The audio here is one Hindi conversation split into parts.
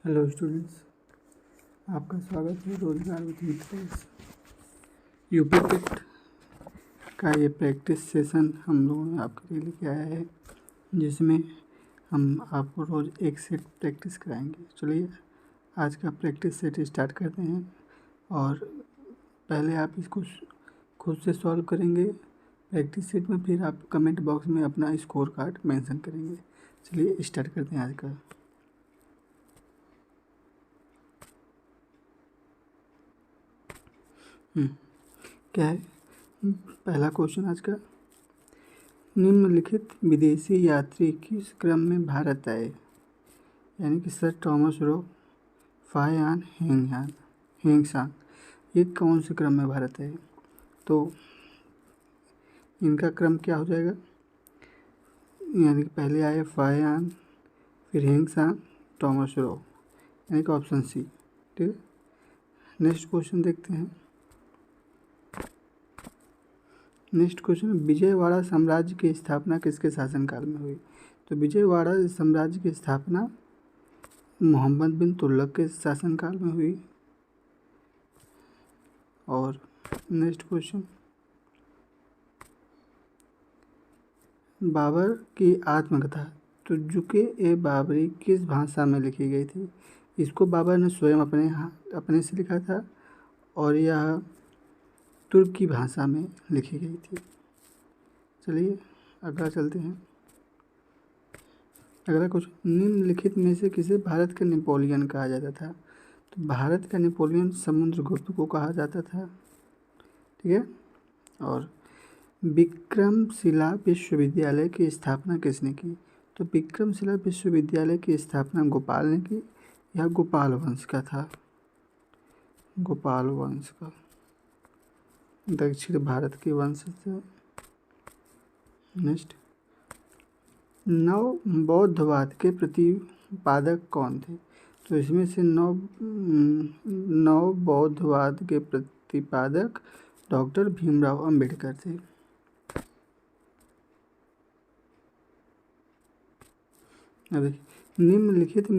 हेलो स्टूडेंट्स, आपका स्वागत है रोजगार विद मित्रेस यूपी टेट का ये प्रैक्टिस सेशन हम लोगों ने आपके लिए लेके आया है, जिसमें हम आपको रोज़ एक सेट प्रैक्टिस कराएंगे। चलिए आज का प्रैक्टिस सेट स्टार्ट करते हैं। और पहले आप इसको खुद से सॉल्व करेंगे प्रैक्टिस सेट में, फिर आप कमेंट बॉक्स में अपना स्कोर कार्ड मेंशन करेंगे। चलिए स्टार्ट करते हैं आज का। क्या है पहला क्वेश्चन आज का? निम्नलिखित विदेशी यात्री किस क्रम में भारत आए? यानी कि सर थॉमस रो, फायान हेंगसांग, ये कौन से क्रम में भारत आए? तो इनका क्रम क्या हो जाएगा? यानी कि पहले आए फायान, फिर हेंगसांग, थॉमस रो, यानी कि ऑप्शन सी। ठीक है, नेक्स्ट क्वेश्चन देखते हैं। नेक्स्ट क्वेश्चन, विजयवाड़ा साम्राज्य की स्थापना किसके शासनकाल में हुई? तो विजयवाड़ा साम्राज्य की स्थापना मोहम्मद बिन तुगलक के शासनकाल में हुई। और नेक्स्ट क्वेश्चन, बाबर की आत्मकथा तुजुके ए बाबरी किस भाषा में लिखी गई थी? इसको बाबर ने स्वयं अपने से लिखा था और यह तुर्की भाषा में लिखी गई थी। चलिए अगला चलते हैं। अगला क्वेश्चन, निम्नलिखित में से किसे भारत का नेपोलियन कहा जाता था? तो भारत का नेपोलियन समुद्रगुप्त को कहा जाता था। ठीक है। और विक्रमशिला विश्वविद्यालय की स्थापना किसने की? तो विक्रमशिला विश्वविद्यालय की स्थापना गोपाल ने की। यह गोपाल वंश का था, गोपाल वंश का, दक्षिण भारत के वंश से। नेक्स्ट, नव बौद्धवाद के प्रतिपादक कौन थे? तो इसमें से नव बौद्धवाद के प्रतिपादक डॉक्टर भीमराव अंबेडकर थे। अब निम्नलिखित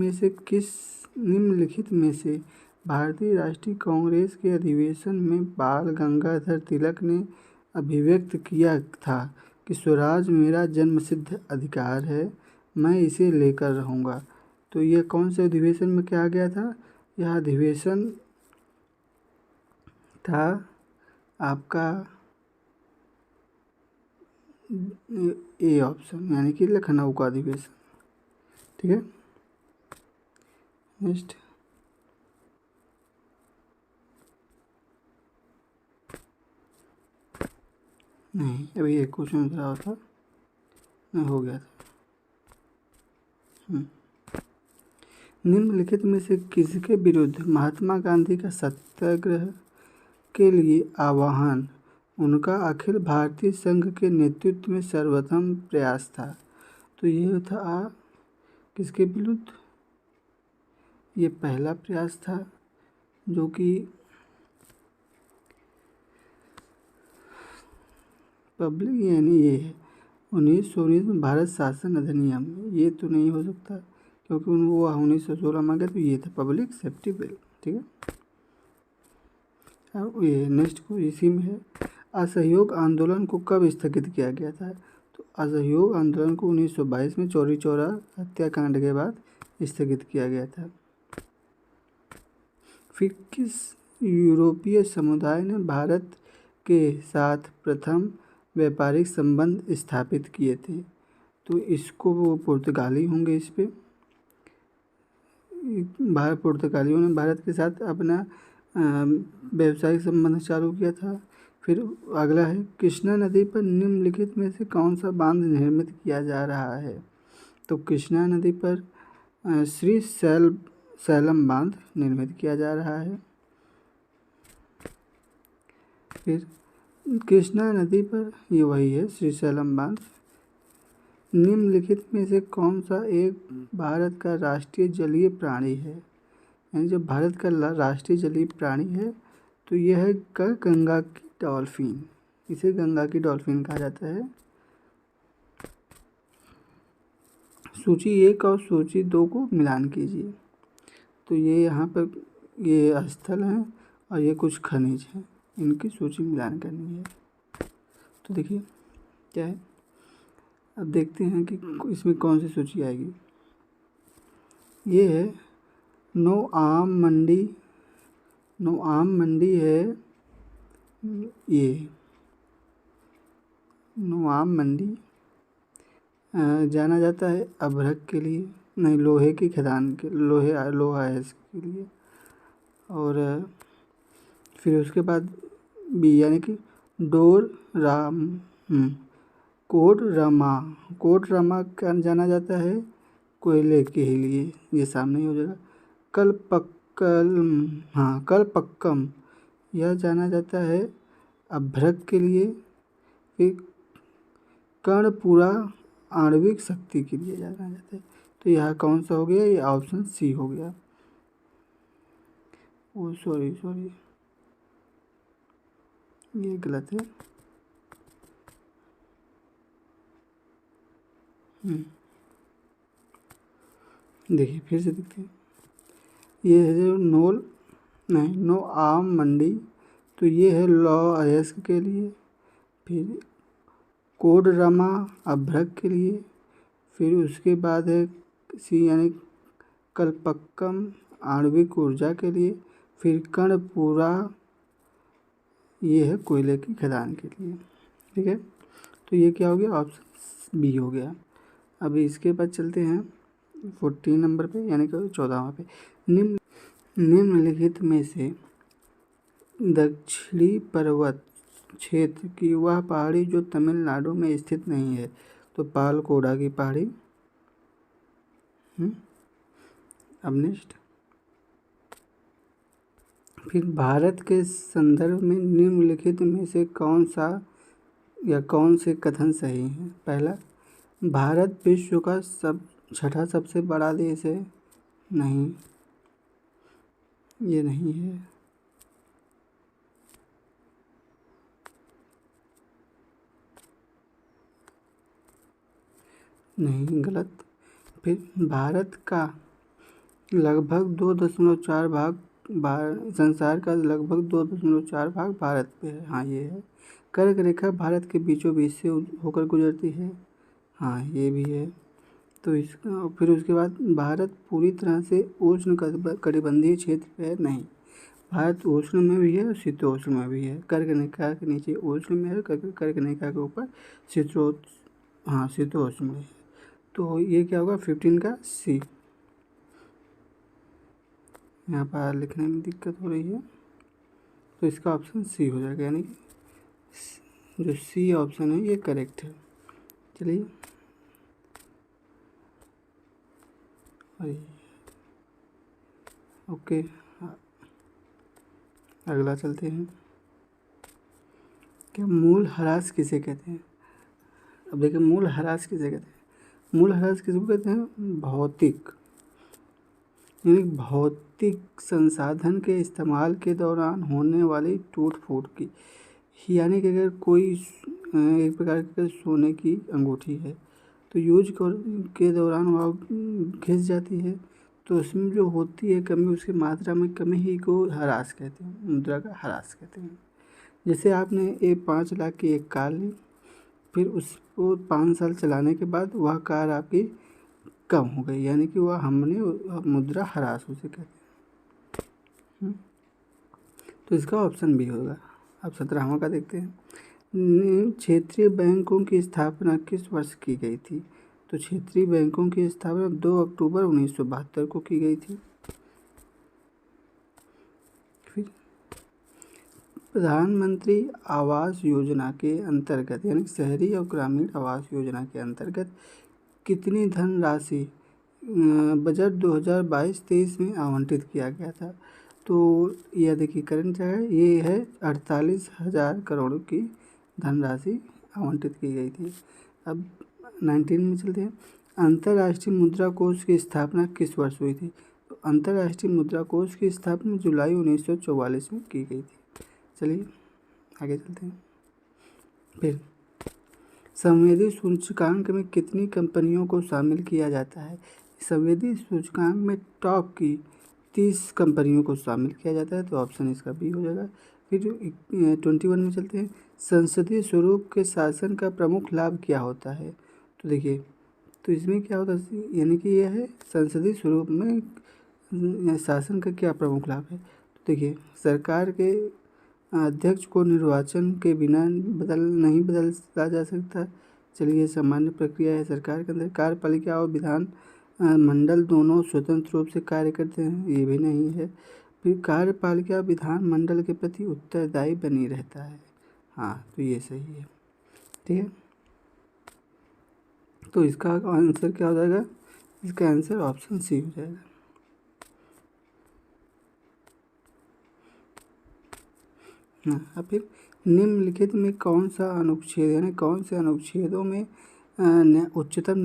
में से भारतीय राष्ट्रीय कांग्रेस के अधिवेशन में बाल गंगाधर तिलक ने अभिव्यक्त किया था कि स्वराज मेरा जन्मसिद्ध अधिकार है, मैं इसे लेकर रहूँगा। तो यह कौन से अधिवेशन में कहा गया था? यह अधिवेशन था आपका ए ऑप्शन, यानी कि लखनऊ का अधिवेशन। ठीक है। नेक्स्ट, नहीं अभी एक क्वेश्चन रहा होता, नहीं हो गया था। निम्नलिखित में से किसके विरुद्ध महात्मा गांधी का सत्याग्रह के लिए आह्वान उनका अखिल भारतीय संघ के नेतृत्व में सर्वप्रथम प्रयास था? तो यह था किसके विरुद्ध? ये पहला प्रयास था जो कि पब्लिक, यानी ये है 1919 में भारत शासन अधिनियम। ये तो नहीं हो सकता क्योंकि वो 1916 में गया, तो ये था पब्लिक सेफ्टी बिल। ठीक है। अब ये नेक्स्ट को इसी में है, असहयोग आंदोलन को कब स्थगित किया गया था? तो असहयोग आंदोलन को 1922 में चौरी चौरा हत्याकांड के बाद स्थगित किया गया था। फिर किस यूरोपीय समुदाय ने भारत के साथ प्रथम व्यापारिक संबंध स्थापित किए थे? तो इसको वो पुर्तगाली होंगे। इस पे पुर्तगालियों ने भारत के साथ अपना व्यावसायिक संबंध चालू किया था। फिर अगला है, कृष्णा नदी पर निम्नलिखित में से कौन सा बांध निर्मित किया जा रहा है? तो कृष्णा नदी पर श्री सैलम बांध निर्मित किया जा रहा है। फिर कृष्णा नदी पर ये वही है, श्री सैलम बांध। निम्नलिखित में से कौन सा एक भारत का राष्ट्रीय जलीय प्राणी है? यानी जो भारत का राष्ट्रीय जलीय प्राणी है तो यह है गंगा की डॉल्फिन। इसे गंगा की डॉल्फिन कहा जाता है। सूची 1 और सूची 2 को मिलान कीजिए। तो ये यहाँ पर ये स्थल हैं और ये कुछ खनिज हैं, इनकी सूची मिलान करनी है। तो देखिए क्या है, अब देखते हैं कि इसमें कौन सी सूची आएगी। ये है नोआम मंडी, नोआम मंडी है ये नोआम मंडी जाना जाता है अभ्रक के लिए, नहीं लोहे की खदान के लोहा है इसके लिए। और फिर उसके बाद बी यानी कि कोडरमा का जाना जाता है कोयले के लिए, ये सामने ही हो जाएगा। कलपक्कम यह जाना जाता है अभ्रक के लिए। फिर कर्णपुरा आणविक शक्ति के लिए जाना जाता है। तो यह कौन सा हो गया, ये ऑप्शन सी हो गया। ओ सॉरी ये गलत है। देखिए फिर से देखते हैं, ये है जो नोआम मंडी, तो ये है लौह अयस्क के लिए। फिर कोडरमा अभ्रक के लिए। फिर उसके बाद है सी यानी कलपक्कम आणविक ऊर्जा के लिए। फिर कर्णपुरा ये है कोयले की खदान के लिए। ठीक है, तो ये क्या हो गया, ऑप्शन बी हो गया। अभी इसके बाद चलते हैं 14 नंबर पे यानी कि 14वां पे। निम्नलिखित में से दक्षिणी पर्वत क्षेत्र की वह पहाड़ी जो तमिलनाडु में स्थित नहीं है। तो पालकोडा की पहाड़ी। अब नेक्स्ट, फिर भारत के संदर्भ में निम्नलिखित में से कौन सा या कौन से कथन सही है। पहला, भारत विश्व का छठा सबसे बड़ा देश है। नहीं, ये नहीं है। नहीं, गलत। फिर भारत का लगभग 2.4 भाग संसार का लगभग 2.4 भाग भारत पे है। हाँ, ये है। कर्क रेखा भारत के बीचों बीच से होकर गुजरती है। हाँ, ये भी है। तो इसका फिर उसके बाद भारत पूरी तरह से उष्ण कटिबंधीय क्षेत्र पे है। नहीं, भारत उष्ण में भी है और शीतोष्ण में भी है। कर्क रेखा के नीचे उष्ण में है, कर्क रेखा के ऊपर शीतोष्ण में है। तो ये क्या होगा, 15 का सी। यहाँ पर लिखने में दिक्कत हो रही है, तो इसका ऑप्शन सी हो जाएगा, यानी कि जो सी ऑप्शन है ये करेक्ट है। चलिए ओके, अगला चलते हैं। क्या मूल ह्रास किसे कहते हैं। अब देखिए, मूल ह्रास किसे कहते हैं। मूल ह्रास किसको कहते हैं, भौतिक यानी भौतिक संसाधन के इस्तेमाल के दौरान होने वाली टूट फूट की, यानी कि अगर कोई एक प्रकार की सोने की अंगूठी है तो यूज के दौरान वह घिस जाती है, तो उसमें जो होती है कमी, उसकी मात्रा में कमी ही को ह्रास कहते हैं, मुद्रा का ह्रास कहते हैं। जैसे आपने 5 लाख की एक कार ली, फिर उसको 5 साल चलाने के बाद वह कार आपकी कम हो गई, यानी कि वह हमने मुद्रा ह्रास उसे कहते हैं। तो इसका ऑप्शन बी होगा। अब 17वां का देखते हैं। क्षेत्रीय बैंकों की स्थापना किस वर्ष की गई थी। तो क्षेत्रीय बैंकों की स्थापना 2 अक्टूबर 1972 को की गई थी। फिर प्रधानमंत्री आवास योजना के अंतर्गत यानी शहरी और ग्रामीण आवास योजना के अंतर्गत कितनी धनराशि बजट 2022-23 में आवंटित किया गया था। तो यह देखिए करंट क्या है, ये है 48,000 करोड़ की धनराशि आवंटित की गई थी। अब 19 में चलते हैं। अंतर्राष्ट्रीय मुद्रा कोष की स्थापना किस वर्ष हुई थी। तो अंतर्राष्ट्रीय मुद्रा कोष की स्थापना जुलाई 1944 में की गई थी। चलिए आगे चलते हैं। फिर संवेदी सूचकांक में कितनी कंपनियों को शामिल किया जाता है। संवेदी सूचकांक में टॉप की 30 कंपनियों को शामिल किया जाता है, तो ऑप्शन इसका बी हो जाएगा। फिर 21 में चलते हैं। संसदीय स्वरूप के शासन का प्रमुख लाभ क्या होता है? तो देखिए, तो इसमें क्या होता है, यानी कि यह है संसदीय स्वरूप में शासन का क्या प्रमुख लाभ है। तो देखिए, सरकार के अध्यक्ष को निर्वाचन के बिना नहीं बदला जा सकता। चलिए, सामान्य प्रक्रिया है सरकार के अंदर। कार्यपालिका और विधान मंडल दोनों स्वतंत्र रूप से कार्य करते हैं, ये भी नहीं है। फिर कार्यपालिका विधान मंडल के प्रति उत्तरदायी बनी रहता है। हाँ, तो ये सही है। ठीक है, तो इसका आंसर क्या हो जाएगा? इसका आंसर ऑप्शन सी हो जाएगा। हाँ, अब फिर निम्नलिखित में कौन सा अनुच्छेद, यानी कौन से अनुच्छेदों में उच्चतम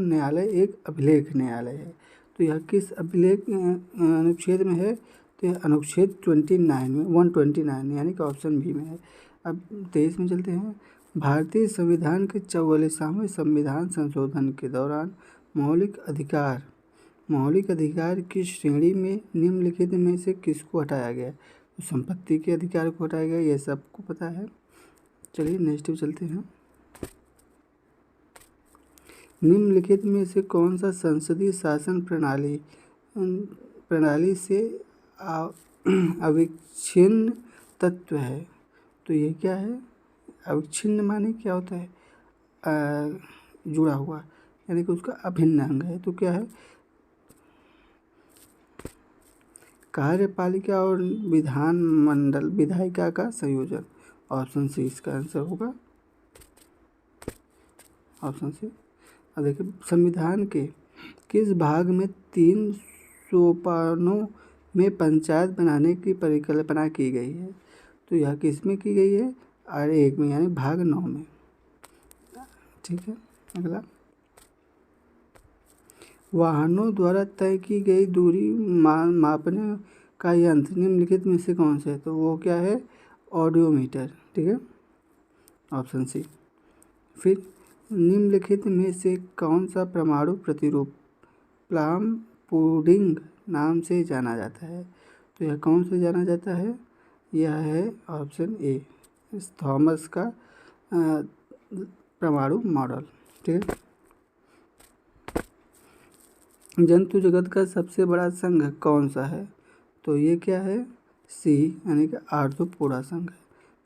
न्यायालय एक अभिलेख न्यायालय है? तो यह किस अभिलेख अनुच्छेद में है? तो यह अनुच्छेद 29 में, 129, यानी कि ऑप्शन बी में है। अब 23 में चलते हैं। भारतीय संविधान के 44वें संविधान संशोधन के दौरान मौलिक अधिकार की श्रेणी में निम्नलिखित में से किसको हटाया गया? तो संपत्ति के अधिकार को हटाया गया, ये सबको पता है। चलिए नेक्स्ट पे चलते हैं। निम्नलिखित में से कौन सा संसदीय शासन प्रणाली से अविच्छिन्न तत्व है? तो ये क्या है? अविच्छिन्न माने क्या होता है? जुड़ा हुआ, यानी कि उसका अभिन्न अंग है। तो क्या है? कार्यपालिका और विधान मंडल विधायिका का संयोजन। ऑप्शन सी इसका आंसर होगा, ऑप्शन सी। अब देखिए, संविधान के किस भाग में 3 सोपानों में पंचायत बनाने की परिकल्पना की गई है? तो यह किस में की गई है? R1 में, यानी भाग 9 में। ठीक है, अगला। वाहनों द्वारा तय की गई दूरी मापने का यंत्र निम्नलिखित में से कौन सा है? तो वो क्या है? ऑडियोमीटर। ठीक है, ऑप्शन सी। फिर निम्नलिखित में से कौन सा परमाणु प्रतिरूप प्लम पुडिंग नाम से जाना जाता है? तो यह कौन से जाना जाता है? यह है ऑप्शन ए, थॉमस का परमाणु मॉडल। ठीक है, जंतु जगत का सबसे बड़ा संघ कौन सा है? तो ये क्या है? सी, यानी कि आर्थ्रोपोडा संघ है।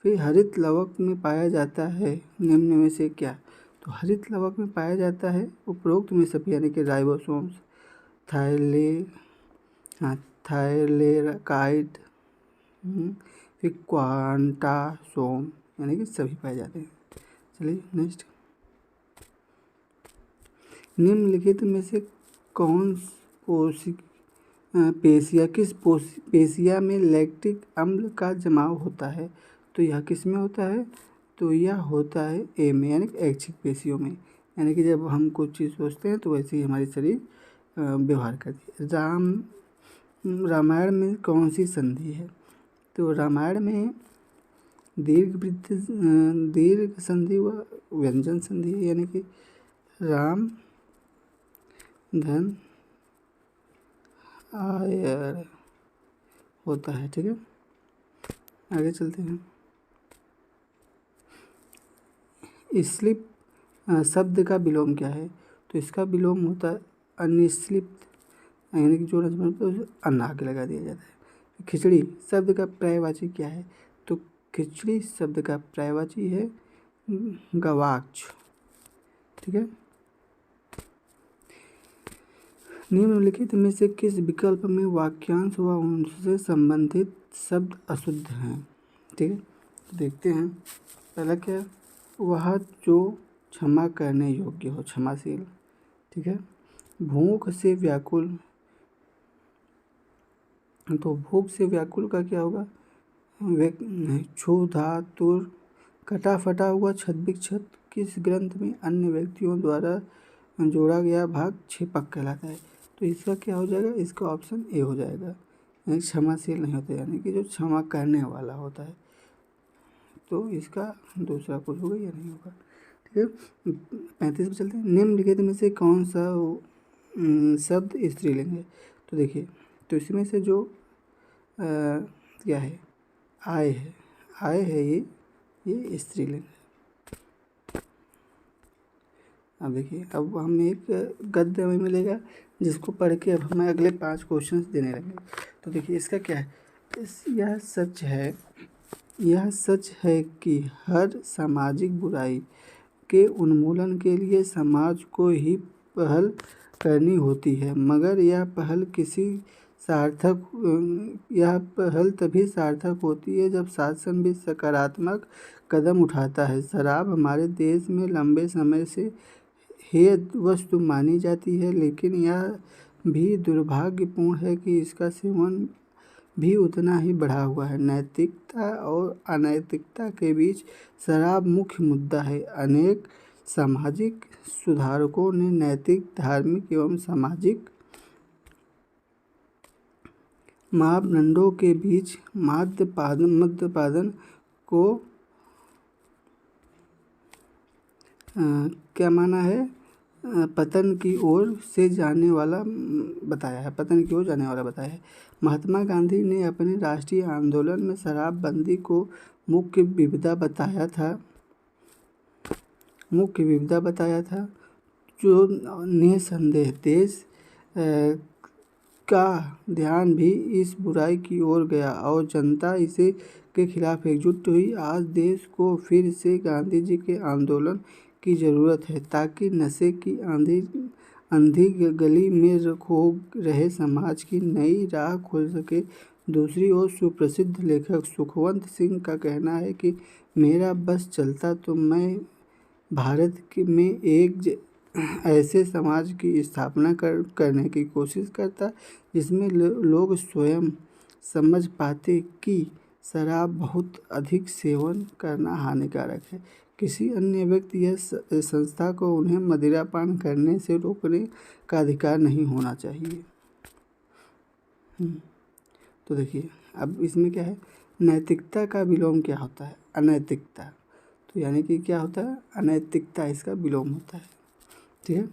फिर हरित लवक में पाया जाता है निम्न में से क्या? तो हरित लवक में पाया जाता है उपरोक्त में सभी, यानी कि राइबोसोम्स, थाइलेकाइड, फिर क्वांटासोम, यानी कि सभी पाए जाते हैं। चलिए नेक्स्ट। निम्नलिखित में से कौन पेशिया में लैक्टिक अम्ल का जमाव होता है? तो यह किस में होता है? तो यह होता है ए में, यानी कि ऐच्छिक पेशियों में। यानी कि जब हम कुछ चीज़ सोचते हैं तो वैसे ही हमारी शरीर व्यवहार करती है। रामायण में कौन सी संधि है? तो रामायण में दीर्घ संधि व व्यंजन संधि है, यानी कि राम धन आयर होता है। ठीक है, आगे चलते हैं। स्लिप शब्द का विलोम क्या है? तो इसका विलोम होता है अनिश्लिप्त, यानी कि जो अन्न आगे लगा दिया जाता है। खिचड़ी शब्द का पर्यायवाची क्या है? तो खिचड़ी शब्द का पर्यायवाची है गवाक्ष। ठीक है, निम्नलिखित में से किस विकल्प में वाक्यांश व उनसे संबंधित शब्द अशुद्ध हैं? ठीक है, देखते हैं। पहला क्या? वह जो क्षमा करने योग्य हो, क्षमाशील। ठीक है, भूख से व्याकुल, तो भूख से व्याकुल का क्या होगा? क्षुधा तुर। कटा फटा हुआ छत विक्षत किस ग्रंथ में अन्य व्यक्तियों द्वारा जोड़ा गया भाग छेपक कहलाता है? तो इसका क्या हो जाएगा? इसका ऑप्शन ए हो जाएगा, यानी क्षमाशील नहीं होता, यानी कि जो क्षमा करने वाला होता है। तो इसका दूसरा कुछ होगा या नहीं होगा। ठीक है, 35 पे चलते हैं। निम्नलिखित में से कौन सा शब्द स्त्रीलिंग है। तो देखिए, तो इसमें से जो क्या है, आय है, आय है ये स्त्रीलिंग है। अब देखिए, अब हमें एक गद्य हमें मिलेगा जिसको पढ़ के अब हमें अगले 5 क्वेश्चंस देने लगेंगे। तो देखिए इसका क्या है, यह सच है कि हर सामाजिक बुराई के उन्मूलन के लिए समाज को ही पहल करनी होती है, मगर यह पहल तभी सार्थक होती है जब शासन भी सकारात्मक कदम उठाता है। शराब हमारे देश में लंबे समय से हेय वस्तु मानी जाती है, लेकिन यह भी दुर्भाग्यपूर्ण है कि इसका सेवन भी उतना ही बढ़ा हुआ है। नैतिकता और अनैतिकता के बीच शराब मुख्य मुद्दा है। अनेक सामाजिक सुधारकों ने नैतिक, धार्मिक एवं सामाजिक मापदंडों के बीच मद्यपान को क्या माना है, पतन की ओर जाने वाला बताया है। महात्मा गांधी ने अपने राष्ट्रीय आंदोलन में शराबबंदी को मुख्य विपदा बताया था, जो निसंदेह देश का ध्यान भी इस बुराई की ओर गया और जनता इसे के खिलाफ एकजुट हुई। आज देश को फिर से गांधी जी के आंदोलन की ज़रूरत है ताकि नशे की अंधी गली में खो रहे समाज की नई राह खुल सके। दूसरी ओर सुप्रसिद्ध लेखक सुखवंत सिंह का कहना है कि मेरा बस चलता तो मैं भारत में एक ऐसे समाज की स्थापना करने की कोशिश करता जिसमें लोग स्वयं समझ पाते कि शराब बहुत अधिक सेवन करना हानिकारक है। किसी अन्य व्यक्ति या संस्था को उन्हें मदिरापान करने से रोकने का अधिकार नहीं होना चाहिए। तो देखिए, अब इसमें क्या है, नैतिकता का विलोम क्या होता है, अनैतिकता। तो यानी कि क्या होता है, अनैतिकता इसका विलोम होता है। ठीक है।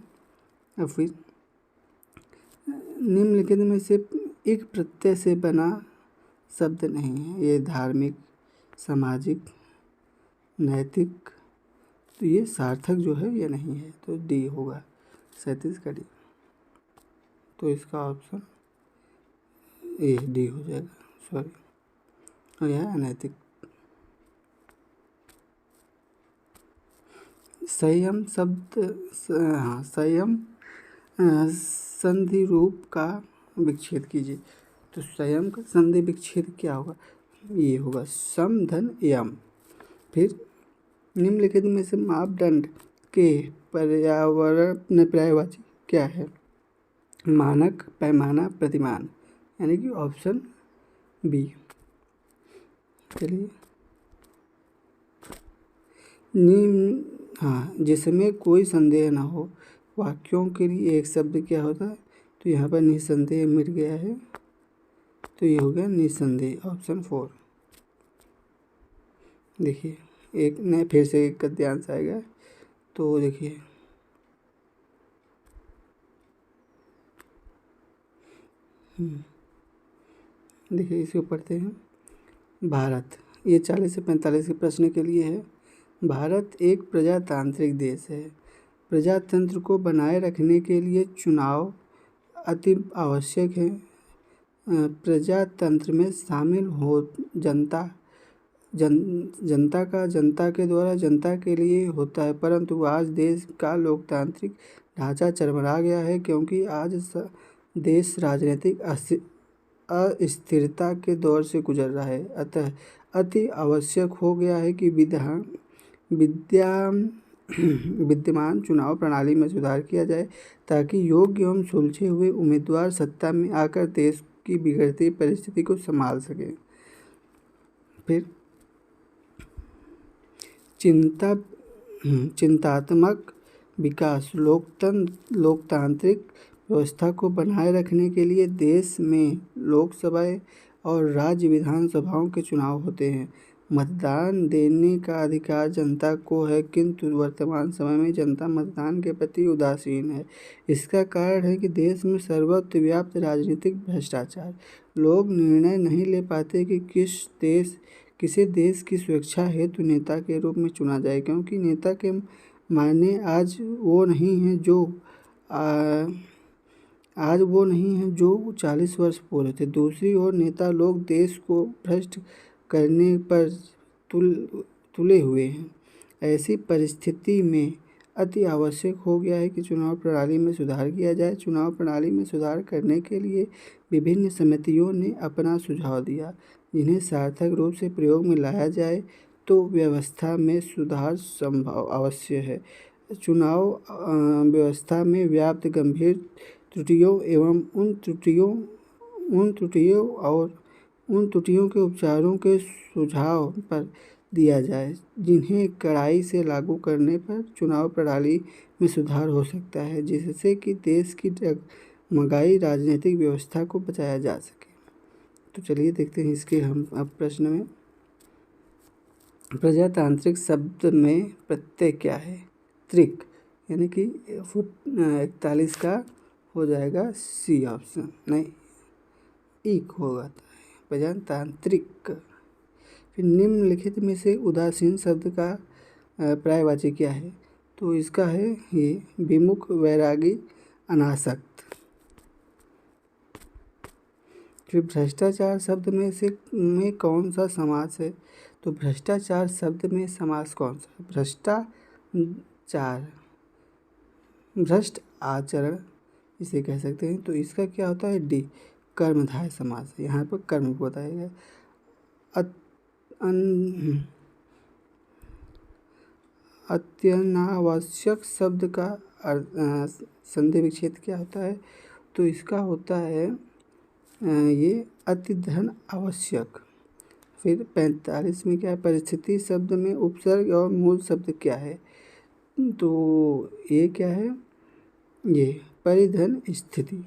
अब फिर निम्नलिखित में से एक प्रत्यय से बना शब्द नहीं है, ये धार्मिक, सामाजिक, नैतिक, तो ये सार्थक जो है ये नहीं है, तो डी होगा, 37 का डी। तो इसका ऑप्शन ए डी हो जाएगा, सॉरी, और यह अनैतिक। संयम शब्द, हाँ, संयम संधि रूप का विच्छेद कीजिए। तो संयम का संधि विच्छेद क्या होगा, ये होगा सम धन यम। फिर निम्नलिखित में से मापदंड के पर्यायवाची क्या है, मानक, पैमाना, प्रतिमान, यानी कि ऑप्शन बी। चलिए, हाँ, जिसमें कोई संदेह ना हो, वाक्यों के लिए एक शब्द क्या होता है, तो यहाँ पर निसंदेह मिट गया है, तो ये हो गया निसंदेह, ऑप्शन 4। देखिए, एक नए फिर से एक गद्यांश आएगा, तो देखिए, देखिए इसको पढ़ते हैं। भारत, ये 40 से 45 के प्रश्न के लिए है। भारत एक प्रजातांत्रिक देश है। प्रजातंत्र को बनाए रखने के लिए चुनाव अति आवश्यक है। प्रजातंत्र में शामिल हो जनता के द्वारा जनता के लिए होता है, परंतु आज देश का लोकतांत्रिक ढांचा चरमरा गया है, क्योंकि आज देश राजनीतिक अस्थिरता के दौर से गुजर रहा है। अतः अति आवश्यक हो गया है कि विद्यमान चुनाव प्रणाली में सुधार किया जाए, ताकि योग्य एवं सुलझे हुए उम्मीदवार सत्ता में आकर देश की बिगड़ती परिस्थिति को संभाल सकें। फिर चिंतात्मक विकास, लोकतांत्रिक व्यवस्था को बनाए रखने के लिए देश में लोकसभा और राज्य विधानसभाओं के चुनाव होते हैं। मतदान देने का अधिकार जनता को है, किंतु वर्तमान समय में जनता मतदान के प्रति उदासीन है। इसका कारण है कि देश में सर्वत्र व्याप्त राजनीतिक भ्रष्टाचार। लोग निर्णय नहीं ले पाते कि किसी देश की सुरक्षा हेतु नेता के रूप में चुना जाए, क्योंकि नेता के मायने आज वो नहीं है जो 40 वर्ष पूर्व थे। दूसरी ओर नेता लोग देश को भ्रष्ट करने पर तुले हुए हैं। ऐसी परिस्थिति में अति आवश्यक हो गया है कि चुनाव प्रणाली में सुधार किया जाए। चुनाव प्रणाली में सुधार करने के लिए विभिन्न समितियों ने अपना सुझाव दिया, जिन्हें सार्थक रूप से प्रयोग में लाया जाए तो व्यवस्था में सुधार संभव अवश्य है। चुनाव व्यवस्था में व्याप्त गंभीर त्रुटियों एवं उन त्रुटियों के उपचारों के सुझाव पर दिया जाए, जिन्हें कड़ाई से लागू करने पर चुनाव प्रणाली में सुधार हो सकता है, जिससे कि देश की डगमगाई राजनीतिक व्यवस्था को बचाया जा सके। तो चलिए देखते हैं इसके हम अब प्रश्न में। प्रजातांत्रिक शब्द में प्रत्यय क्या है? त्रिक, यानी कि 41 का हो जाएगा सी ऑप्शन, नहीं एक होगा प्रजातांत्रिक। फिर निम्नलिखित में से उदासीन शब्द का पर्यायवाची क्या है? तो इसका है ये विमुख, वैरागी, अनासक्त। फिर भ्रष्टाचार शब्द में कौन सा समास है? तो भ्रष्टाचार शब्द में समास कौन सा? भ्रष्टाचार, भ्रष्ट आचरण इसे कह सकते हैं। तो इसका क्या होता है? डी, कर्मधारय समास है। यहाँ पर कर्म को बताया गया। अत्यनावश्यक शब्द का संधि विच्छेद क्या होता है? तो इसका होता है ये अति धन आवश्यक। फिर 45 में क्या है? परिस्थिति शब्द में उपसर्ग और मूल शब्द क्या है? तो ये क्या है? ये परिधन स्थिति।